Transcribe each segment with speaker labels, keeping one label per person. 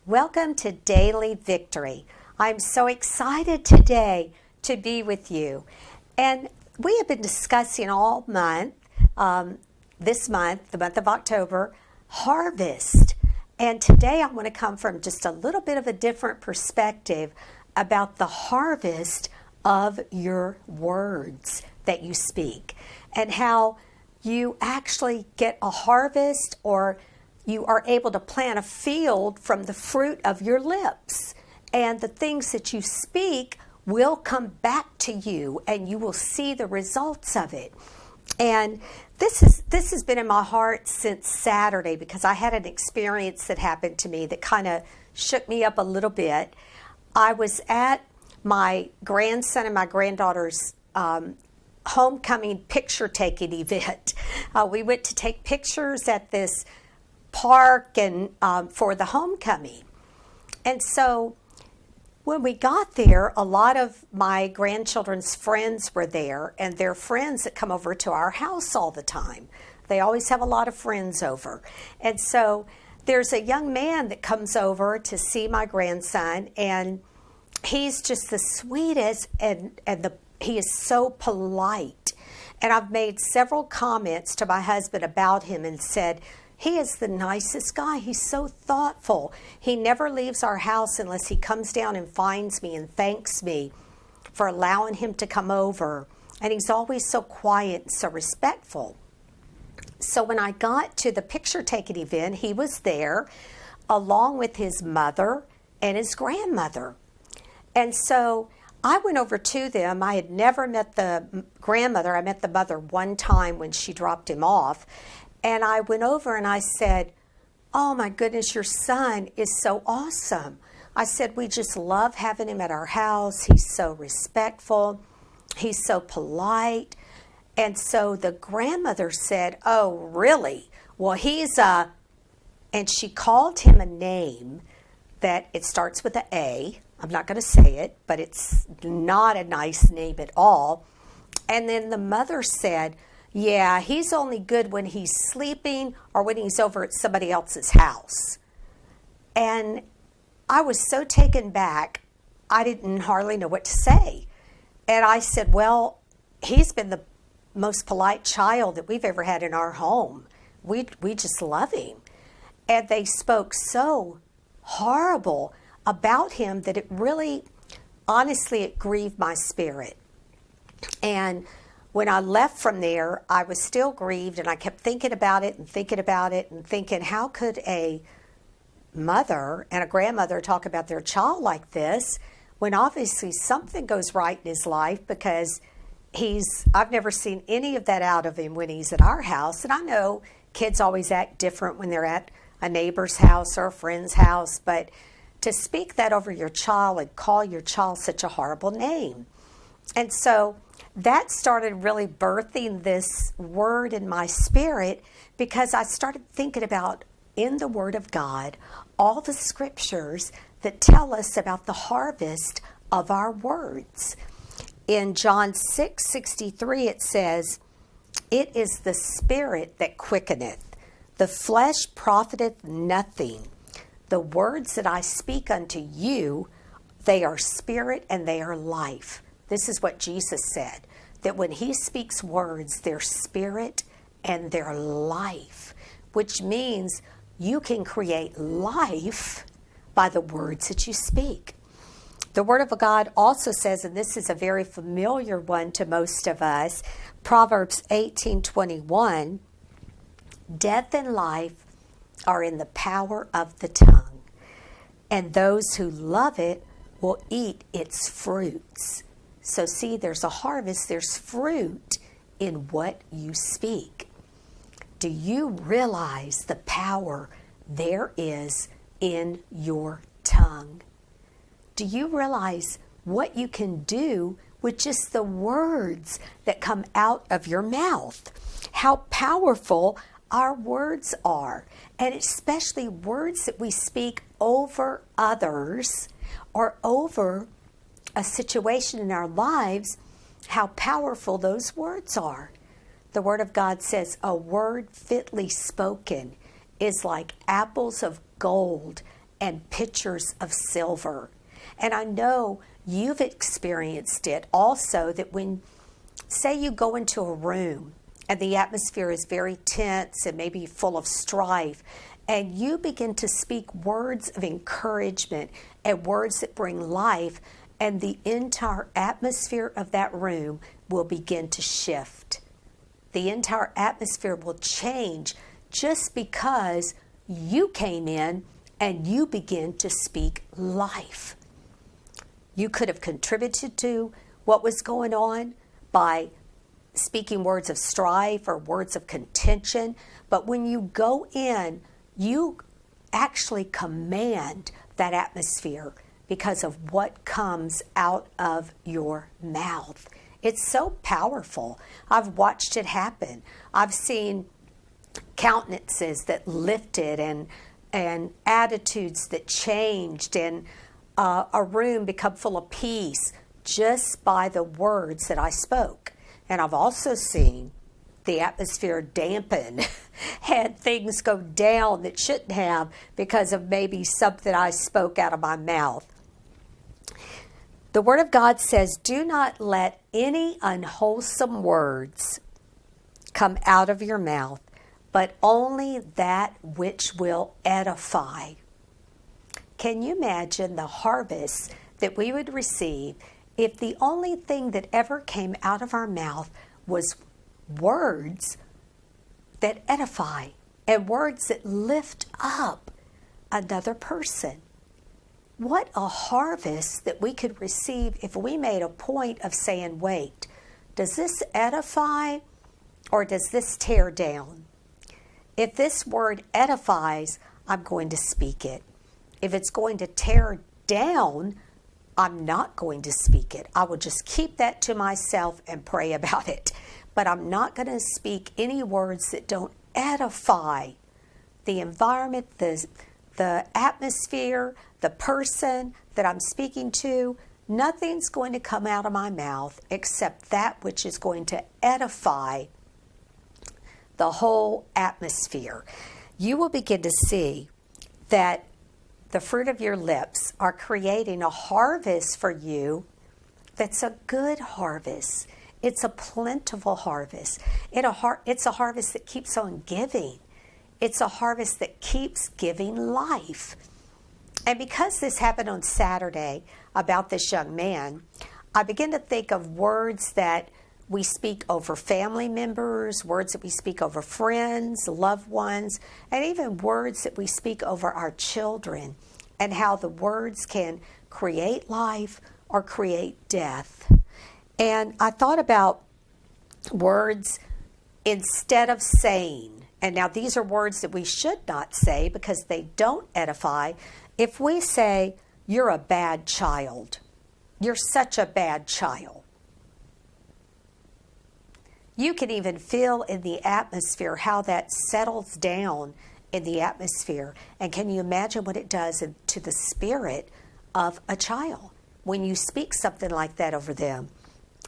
Speaker 1: Welcome to Daily Victory. I'm so excited today to be with you. And we have been discussing all month, this month, the month of October, harvest. And today I want to come from just a little bit of a different perspective about the harvest of your words that you speak and how you actually get a harvest, or you are able to plant a field from the fruit of your lips. And the things that you speak will come back to you, and you will see the results of it. And this has been in my heart since Saturday, because I had an experience that happened to me that kind of shook me up a little bit. I was at my grandson and my granddaughter's homecoming picture-taking event. We went to take pictures at this park and for the homecoming. And so when we got there, a lot of my grandchildren's friends were there, and they're friends that come over to our house all the time. They always have a lot of friends over. And so there's a young man that comes over to see my grandson, and he's just the sweetest, and he is so polite. And I've made several comments to my husband about him and said, he is the nicest guy. He's so thoughtful. He never leaves our house unless he comes down and finds me and thanks me for allowing him to come over. And he's always so quiet and so respectful. So when I got to the picture-taking event, he was there along with his mother and his grandmother. And so I went over to them. I had never met the grandmother. I met the mother one time when she dropped him off. And I went over and I said, "Oh my goodness, your son is so awesome." I said, "We just love having him at our house. He's so respectful. He's so polite." And so the grandmother said, "Oh, really? Well, he's a," and she called him a name that it starts with an A. I'm not going to say it, but it's not a nice name at all. And then the mother said, "Yeah, he's only good when he's sleeping or when he's over at somebody else's house." And I was so taken back, I didn't hardly know what to say. And I said, "Well, he's been the most polite child that we've ever had in our home. We just love him." And they spoke so horrible about him that it really, honestly, it grieved my spirit. And when I left from there, I was still grieved, and I kept thinking about it and thinking about it and thinking, how could a mother and a grandmother talk about their child like this when obviously something goes right in his life, because I've never seen any of that out of him when he's at our house. And I know kids always act different when they're at a neighbor's house or a friend's house, but to speak that over your child and call your child such a horrible name. And so that started really birthing this word in my spirit, because I started thinking about, in the Word of God, all the scriptures that tell us about the harvest of our words. In John 6:63, it says, "It is the Spirit that quickeneth, the flesh profiteth nothing. The words that I speak unto you, they are spirit and they are life." This is what Jesus said, that when he speaks words, they're spirit and they're life, which means you can create life by the words that you speak. The Word of God also says, and this is a very familiar one to most of us, Proverbs 18:21, "Death and life are in the power of the tongue, and those who love it will eat its fruits." So see, there's a harvest, there's fruit in what you speak. Do you realize the power there is in your tongue? Do you realize what you can do with just the words that come out of your mouth? How powerful our words are, and especially words that we speak over others or over a situation in our lives, how powerful those words are. The Word of God says a word fitly spoken is like apples of gold and pitchers of silver. And I know you've experienced it also, that when, say, you go into a room and the atmosphere is very tense and maybe full of strife, and you begin to speak words of encouragement and words that bring life, and the entire atmosphere of that room will begin to shift. The entire atmosphere will change just because you came in and you begin to speak life. You could have contributed to what was going on by speaking words of strife or words of contention, but when you go in, you actually command that atmosphere because of what comes out of your mouth. It's so powerful. I've watched it happen. I've seen countenances that lifted and attitudes that changed, and a room become full of peace just by the words that I spoke. And I've also seen the atmosphere dampen and things go down that shouldn't have because of maybe something I spoke out of my mouth. The Word of God says, do not let any unwholesome words come out of your mouth, but only that which will edify. Can you imagine the harvest that we would receive if the only thing that ever came out of our mouth was words that edify and words that lift up another person? What a harvest that we could receive if we made a point of saying, wait, does this edify or does this tear down? If this word edifies, I'm going to speak it. If it's going to tear down, I'm not going to speak it. I will just keep that to myself and pray about it. But I'm not going to speak any words that don't edify the environment, the atmosphere, the person that I'm speaking to. Nothing's going to come out of my mouth except that which is going to edify the whole atmosphere. You will begin to see that the fruit of your lips are creating a harvest for you that's a good harvest. It's a plentiful harvest. It's a harvest that keeps on giving. It's a harvest that keeps giving life. And because this happened on Saturday about this young man, I begin to think of words that we speak over family members, words that we speak over friends, loved ones, and even words that we speak over our children, and how the words can create life or create death. And I thought about words instead of saying, and now these are words that we should not say because they don't edify. If we say, you're a bad child, you're such a bad child, you can even feel in the atmosphere how that settles down in the atmosphere. And can you imagine what it does to the spirit of a child when you speak something like that over them?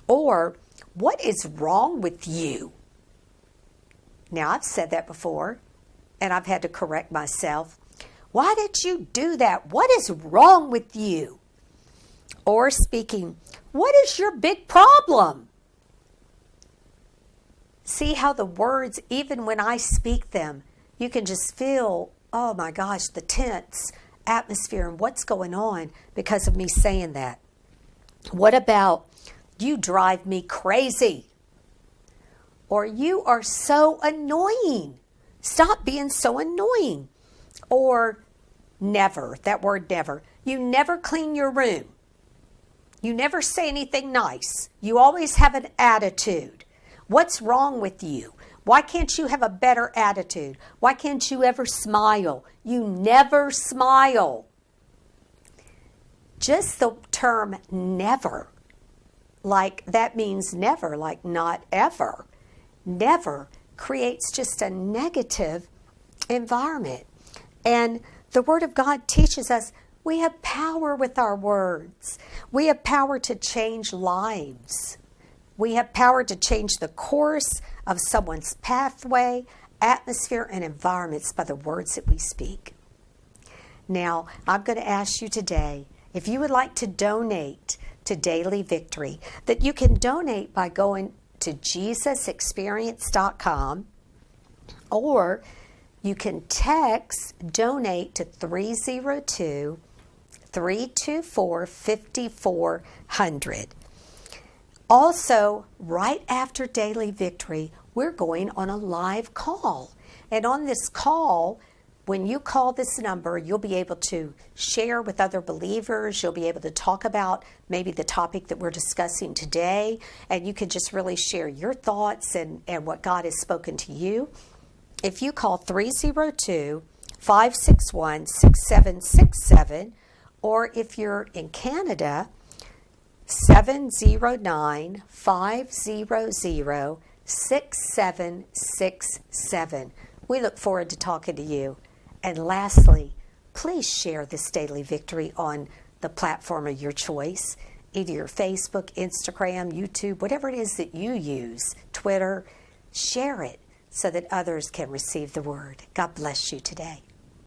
Speaker 1: Or, what is wrong with you? Now, I've said that before, and I've had to correct myself. Why did you do that? What is wrong with you? Or speaking, what is your big problem? See how the words, even when I speak them, you can just feel, oh my gosh, the tense atmosphere and what's going on because of me saying that. What about, you drive me crazy? Or you are so annoying. Stop being so annoying. Or never, that word never. You never clean your room. You never say anything nice. You always have an attitude. What's wrong with you? Why can't you have a better attitude? Why can't you ever smile? You never smile. Just the term never, like that means never, like not ever. Never creates just a negative environment. And the Word of God teaches us we have power with our words. We have power to change lives. We have power to change the course of someone's pathway, atmosphere, and environments by the words that we speak. Now, I'm going to ask you today, if you would like to donate to Daily Victory, that you can donate by going to JesusExperience.com, or you can text donate to 302-324-5400. Also, right after Daily Victory, we're going on a live call. And on this call, when you call this number, you'll be able to share with other believers. You'll be able to talk about maybe the topic that we're discussing today. And you can just really share your thoughts and what God has spoken to you. If you call 302-561-6767, or if you're in Canada, 709-500-6767. We look forward to talking to you. And lastly, please share this Daily Victory on the platform of your choice, either your Facebook, Instagram, YouTube, whatever it is that you use, Twitter. Share it so that others can receive the word. God bless you today.